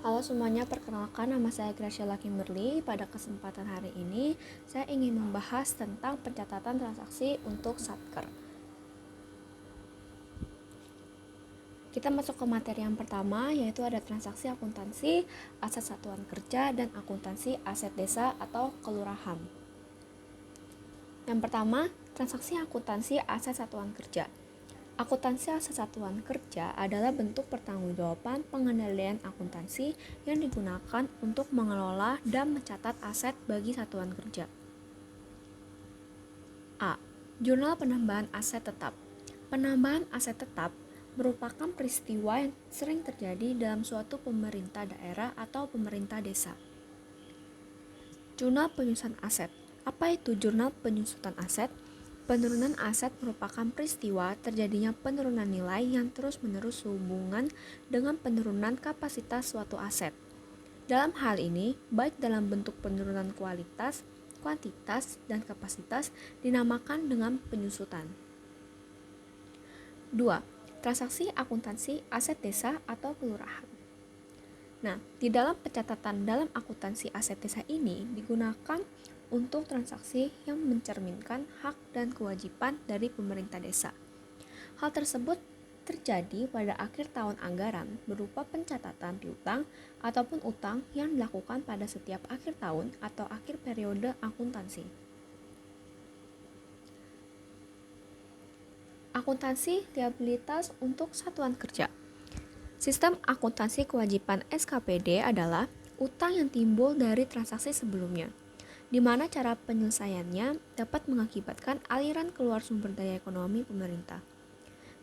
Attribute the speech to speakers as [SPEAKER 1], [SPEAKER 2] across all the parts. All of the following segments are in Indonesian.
[SPEAKER 1] Halo semuanya, perkenalkan nama saya Graciela Kimberly. Pada kesempatan hari ini, saya ingin membahas tentang pencatatan transaksi untuk Satker. Kita masuk ke materi yang pertama, yaitu ada transaksi akuntansi, aset satuan kerja, dan akuntansi aset desa atau kelurahan. Yang pertama, transaksi akuntansi aset satuan kerja. Akuntansi aset satuan kerja adalah bentuk pertanggungjawaban pengendalian akuntansi yang digunakan untuk mengelola dan mencatat aset bagi satuan kerja. A. Jurnal penambahan aset tetap. Penambahan aset tetap merupakan peristiwa yang sering terjadi dalam suatu pemerintah daerah atau pemerintah desa. Jurnal penyusutan aset. Apa itu jurnal penyusutan aset? Penurunan aset merupakan peristiwa terjadinya penurunan nilai yang terus-menerus sehubungan dengan penurunan kapasitas suatu aset. Dalam hal ini, baik dalam bentuk penurunan kualitas, kuantitas, dan kapasitas dinamakan dengan penyusutan. 2. Transaksi akuntansi aset desa atau kelurahan. Nah, di dalam pencatatan dalam akuntansi aset desa ini digunakan untuk transaksi yang mencerminkan hak dan kewajiban dari pemerintah desa. Hal tersebut terjadi pada akhir tahun anggaran berupa pencatatan piutang ataupun utang yang dilakukan pada setiap akhir tahun atau akhir periode akuntansi. Akuntansi liabilitas untuk satuan kerja. Sistem akuntansi kewajiban SKPD adalah utang yang timbul dari transaksi sebelumnya, di mana cara penyelesaiannya dapat mengakibatkan aliran keluar sumber daya ekonomi pemerintah.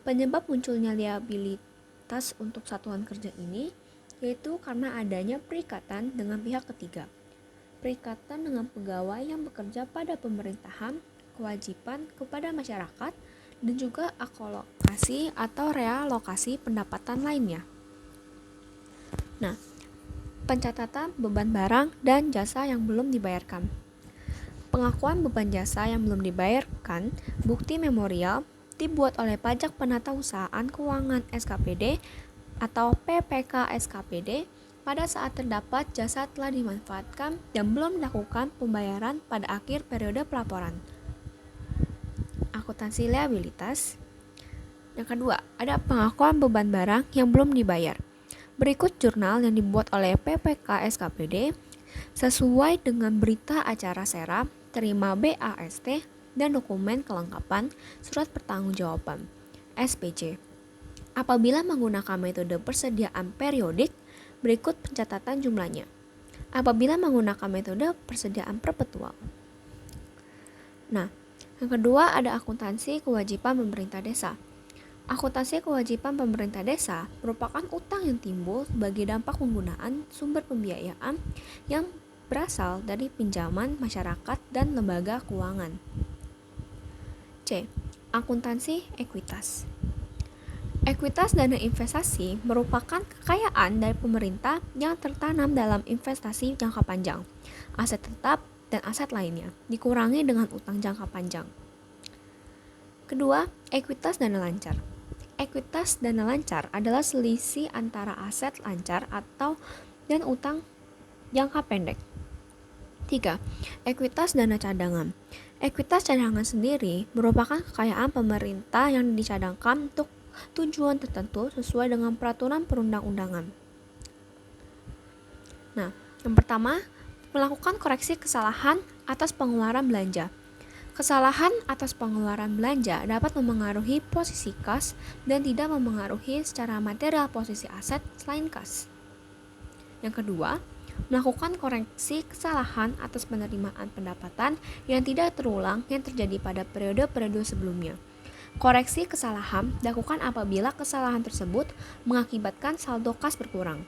[SPEAKER 1] Penyebab munculnya liabilitas untuk satuan kerja ini yaitu karena adanya perikatan dengan pihak ketiga, perikatan dengan pegawai yang bekerja pada pemerintahan, kewajiban kepada masyarakat, dan juga alokasi atau realokasi pendapatan lainnya. Nah, pencatatan beban barang dan jasa yang belum dibayarkan. Pengakuan beban jasa yang belum dibayarkan, bukti memorial dibuat oleh pajak penata usahaan keuangan SKPD atau PPK SKPD pada saat terdapat jasa telah dimanfaatkan dan belum dilakukan pembayaran pada akhir periode pelaporan. Akuntansi liabilitas. Yang kedua, ada pengakuan beban barang yang belum dibayar. Berikut jurnal yang dibuat oleh PPK SKPD sesuai dengan berita acara sera, terima BAST, dan dokumen kelengkapan surat pertanggungjawaban SPC. Apabila menggunakan metode persediaan periodik, berikut pencatatan jumlahnya. Apabila menggunakan metode persediaan perpetual. Nah, yang kedua ada akuntansi kewajiban pemerintah desa. Akuntansi kewajiban pemerintah desa merupakan utang yang timbul sebagai dampak penggunaan sumber pembiayaan yang berasal dari pinjaman masyarakat dan lembaga keuangan. C. Akuntansi ekuitas. Ekuitas dana investasi merupakan kekayaan dari pemerintah yang tertanam dalam investasi jangka panjang, aset tetap, dan aset lainnya, dikurangi dengan utang jangka panjang. Kedua, ekuitas dana lancar. Ekuitas dana lancar adalah selisih antara aset lancar dan utang jangka pendek. 3. Ekuitas dana cadangan. Ekuitas cadangan sendiri merupakan kekayaan pemerintah yang dicadangkan untuk tujuan tertentu sesuai dengan peraturan perundang-undangan. Nah, yang pertama, melakukan koreksi kesalahan atas pengeluaran belanja. Kesalahan atas pengeluaran belanja dapat memengaruhi posisi kas dan tidak memengaruhi secara material posisi aset selain kas. Yang kedua, melakukan koreksi kesalahan atas penerimaan pendapatan yang tidak terulang yang terjadi pada periode-periode sebelumnya. Koreksi kesalahan dilakukan apabila kesalahan tersebut mengakibatkan saldo kas berkurang.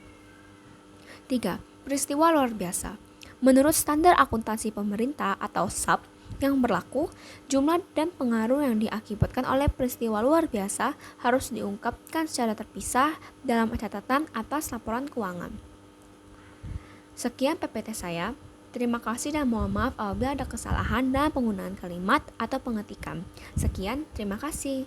[SPEAKER 1] 3. Peristiwa luar biasa. Menurut standar akuntansi pemerintah atau SAP yang berlaku, jumlah dan pengaruh yang diakibatkan oleh peristiwa luar biasa harus diungkapkan secara terpisah dalam catatan atas laporan keuangan. Sekian PPT saya. Terima kasih dan mohon maaf apabila ada kesalahan dalam penggunaan kalimat atau pengetikan. Sekian, terima kasih.